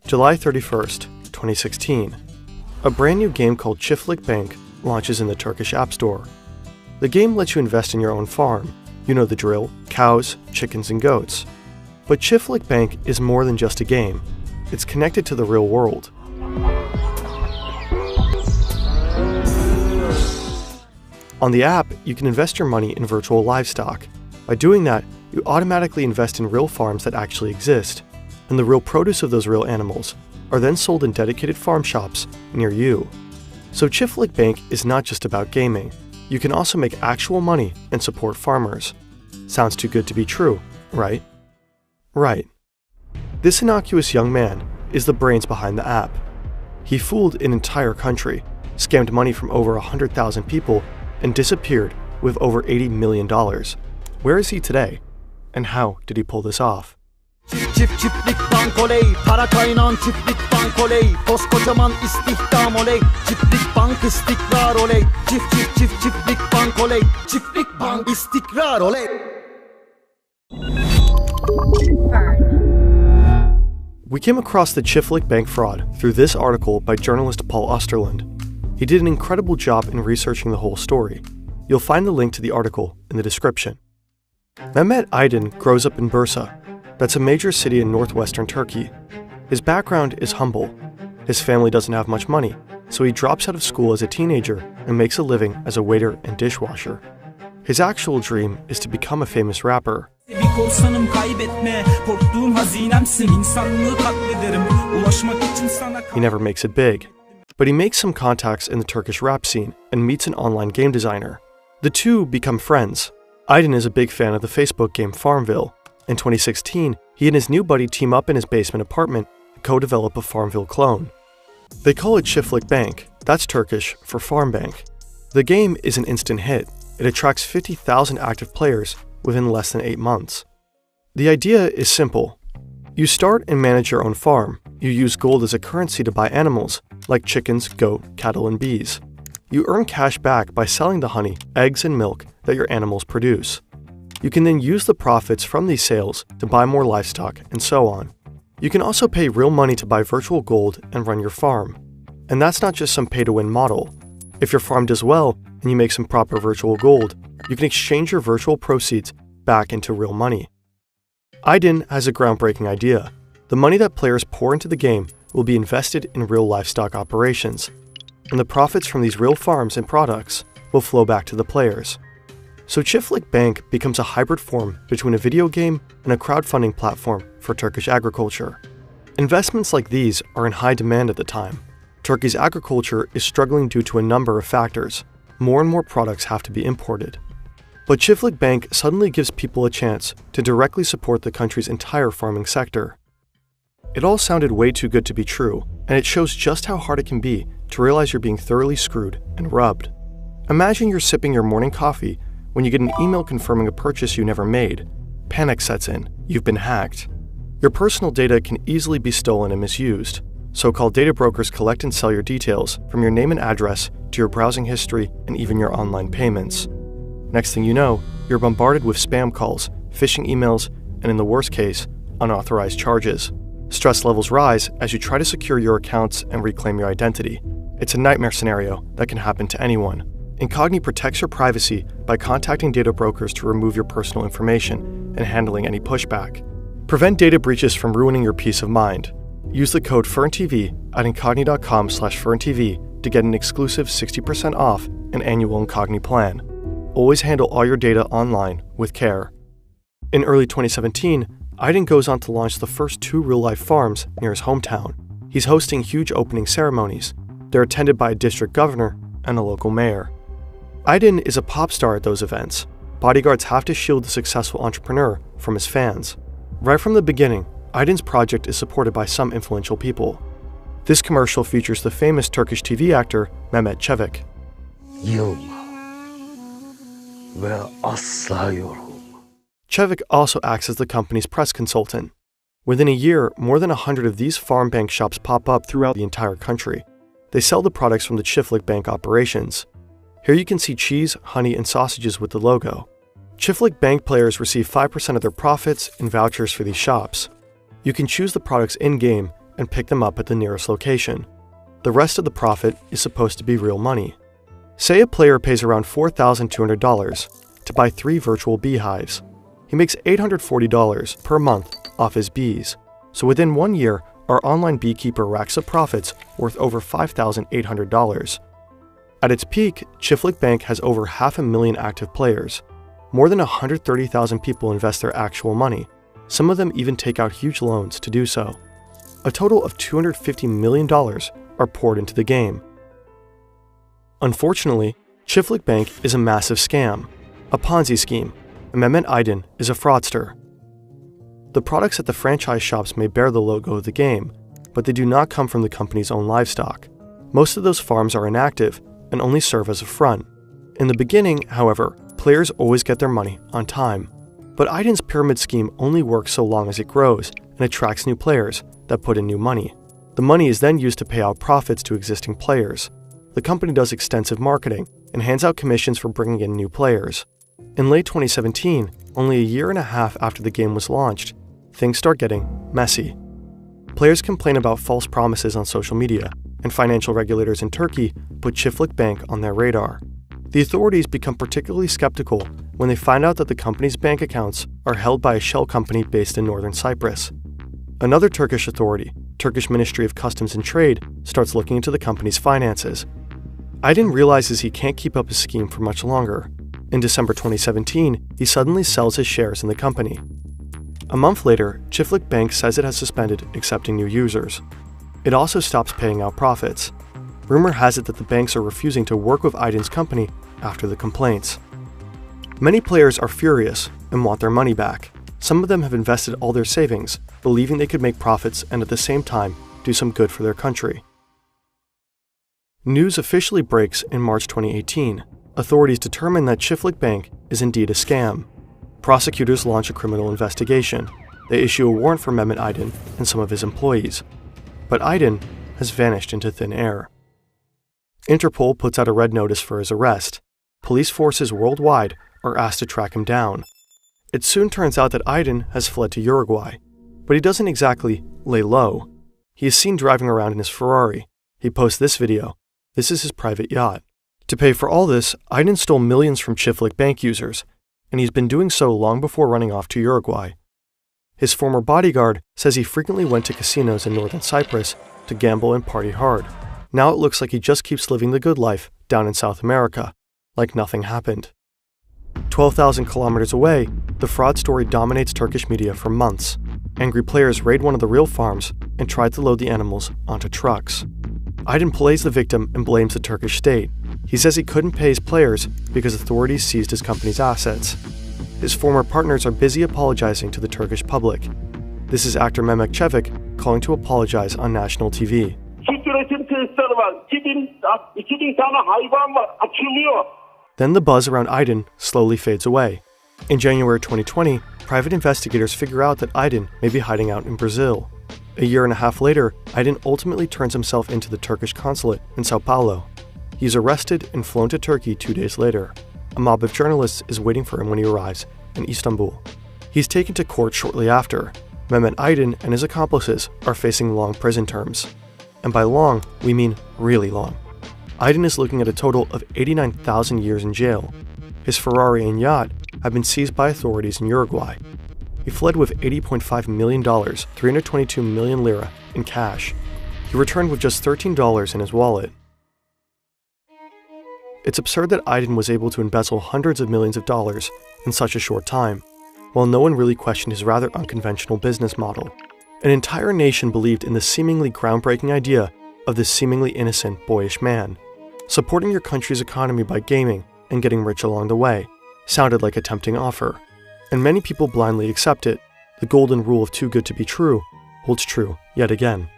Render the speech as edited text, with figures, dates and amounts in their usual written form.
July 31st, 2016. A brand new game called Çiftlik Bank launches in the Turkish App Store. The game lets you invest in your own farm. You know the drill: cows, chickens, and goats. But Çiftlik Bank is more than just a game. It's connected to the real world. On the app, you can invest your money in virtual livestock. By doing that, you automatically invest in real farms that actually exist, and the real produce of those real animals are then sold in dedicated farm shops near you. So Çiftlik Bank is not just about gaming. You can also make actual money and support farmers. Sounds too good to be true, right? Right. This innocuous young man is the brains behind the app. He fooled an entire country, scammed money from over 100,000 people, and disappeared with over $80 million. Where is he today? And how did he pull this off? Çiftlik bank oley, para kaynağın çiftlik bank oley, koskocaman istihdam oley, çiftlik bank istikrar oley, çiftlik bank oley, çiftlik bank istikrar oley. We came across the Çiftlik Bank fraud through this article by journalist Paul Osterland. He did an incredible job in researching the whole story. You'll find the link to the article in the description. Mehmet Aydin grows up in Bursa. That's a major city in northwestern Turkey. His background is humble. His family doesn't have much money, so he drops out of school as a teenager and makes a living as a waiter and dishwasher. His actual dream is to become a famous rapper. He never makes it big, but he makes some contacts in the Turkish rap scene and meets an online game designer. The two become friends. Aydin is a big fan of the Facebook game Farmville. In 2016, he and his new buddy team up in his basement apartment to co-develop a Farmville clone. They call it Çiftlik Bank, that's Turkish for farm bank. The game is an instant hit. It attracts 50,000 active players within less than 8 months. The idea is simple. You start and manage your own farm. You use gold as a currency to buy animals, like chickens, goat, cattle, and bees. You earn cash back by selling the honey, eggs, and milk that your animals produce. You can then use the profits from these sales to buy more livestock, and so on. You can also pay real money to buy virtual gold and run your farm. And that's not just some pay-to-win model. If your farm does well and you make some proper virtual gold, you can exchange your virtual proceeds back into real money. Aydin has a groundbreaking idea. The money that players pour into the game will be invested in real livestock operations, and the profits from these real farms and products will flow back to the players. So Çiftlik Bank becomes a hybrid form between a video game and a crowdfunding platform for Turkish agriculture. Investments like these are in high demand at the time. Turkey's agriculture is struggling due to a number of factors. More and more products have to be imported. But Çiftlik Bank suddenly gives people a chance to directly support the country's entire farming sector. It all sounded way too good to be true, and it shows just how hard it can be to realize you're being thoroughly screwed and rubbed. Imagine you're sipping your morning coffee when you get an email confirming a purchase you never made. Panic sets in. You've been hacked. Your personal data can easily be stolen and misused. So-called data brokers collect and sell your details, from your name and address to your browsing history and even your online payments. Next thing you know, you're bombarded with spam calls, phishing emails, and in the worst case, unauthorized charges. Stress levels rise as you try to secure your accounts and reclaim your identity. It's a nightmare scenario that can happen to anyone. Incogni protects your privacy by contacting data brokers to remove your personal information and handling any pushback. Prevent data breaches from ruining your peace of mind. Use the code FERNTV at incogni.com/FERNTV to get an exclusive 60% off an annual Incogni plan. Always handle all your data online with care. In early 2017, Aydin goes on to launch the first 2 real-life farms near his hometown. He's hosting huge opening ceremonies. They're attended by a district governor and a local mayor. Aydin is a pop star at those events. Bodyguards have to shield the successful entrepreneur from his fans. Right from the beginning, Aydin's project is supported by some influential people. This commercial features the famous Turkish TV actor Mehmet Çevik. Çevik also acts as the company's press consultant. Within a year, more than 100 of these farm bank shops pop up throughout the entire country. They sell the products from the Çiftlik Bank operations. Here you can see cheese, honey, and sausages with the logo. Çiftlik Bank players receive 5% of their profits in vouchers for these shops. You can choose the products in-game and pick them up at the nearest location. The rest of the profit is supposed to be real money. Say a player pays around $4,200 to buy 3 virtual beehives. He makes $840 per month off his bees. So within 1 year, our online beekeeper racks up profits worth over $5,800. At its peak, Chiflik Bank has over 500,000 active players. More than 130,000 people invest their actual money. Some of them even take out huge loans to do so. A total of $250 million are poured into the game. Unfortunately, Chiflik Bank is a massive scam, a Ponzi scheme, and Mehmet Aydin is a fraudster. The products at the franchise shops may bear the logo of the game, but they do not come from the company's own livestock. Most of those farms are inactive and only serve as a front. In the beginning, however, players always get their money on time. But Aydin's pyramid scheme only works so long as it grows and attracts new players that put in new money. The money is then used to pay out profits to existing players. The company does extensive marketing and hands out commissions for bringing in new players. In late 2017, only a year and a half after the game was launched, things start getting messy. Players complain about false promises on social media, and financial regulators in Turkey put Chiflik Bank on their radar. The authorities become particularly skeptical when they find out that the company's bank accounts are held by a shell company based in northern Cyprus. Another Turkish authority, Turkish Ministry of Customs and Trade, starts looking into the company's finances. Aydin realizes he can't keep up his scheme for much longer. In December 2017, he suddenly sells his shares in the company. A month later, Chiflik Bank says it has suspended accepting new users. It also stops paying out profits. Rumor has it that the banks are refusing to work with Aydin's company after the complaints. Many players are furious and want their money back. Some of them have invested all their savings, believing they could make profits and at the same time do some good for their country. News officially breaks in March 2018. Authorities determine that Chiflik Bank is indeed a scam. Prosecutors launch a criminal investigation. They issue a warrant for Mehmet Aydin and some of his employees. But Aydin has vanished into thin air. Interpol puts out a red notice for his arrest. Police forces worldwide are asked to track him down. It soon turns out that Aydin has fled to Uruguay, but he doesn't exactly lay low. He is seen driving around in his Ferrari. He posts this video. This is his private yacht. To pay for all this, Aydin stole millions from Chiflik Bank users, and he's been doing so long before running off to Uruguay. His former bodyguard says he frequently went to casinos in northern Cyprus to gamble and party hard. Now it looks like he just keeps living the good life down in South America, like nothing happened. 12,000 kilometers away, the fraud story dominates Turkish media for months. Angry players raid one of the real farms and try to load the animals onto trucks. Aydin plays the victim and blames the Turkish state. He says he couldn't pay his players because authorities seized his company's assets. His former partners are busy apologizing to the Turkish public. This is actor Mehmet Çevik calling to apologize on national TV. Then the buzz around Aydin slowly fades away. In January 2020, private investigators figure out that Aydin may be hiding out in Brazil. A year and a half later, Aydin ultimately turns himself into the Turkish consulate in Sao Paulo. He's arrested and flown to Turkey 2 days later. A mob of journalists is waiting for him when he arrives in Istanbul. He's taken to court shortly after. Mehmet Aydin and his accomplices are facing long prison terms. And by long, we mean really long. Aydin is looking at a total of 89,000 years in jail. His Ferrari and yacht have been seized by authorities in Uruguay. He fled with $80.5 million, 322 million lira, in cash. He returned with just $13 in his wallet. It's absurd that Aydin was able to embezzle hundreds of millions of dollars in such a short time, while no one really questioned his rather unconventional business model. An entire nation believed in the seemingly groundbreaking idea of this seemingly innocent, boyish man. Supporting your country's economy by gaming and getting rich along the way sounded like a tempting offer, and many people blindly accept it. The golden rule of too good to be true holds true yet again.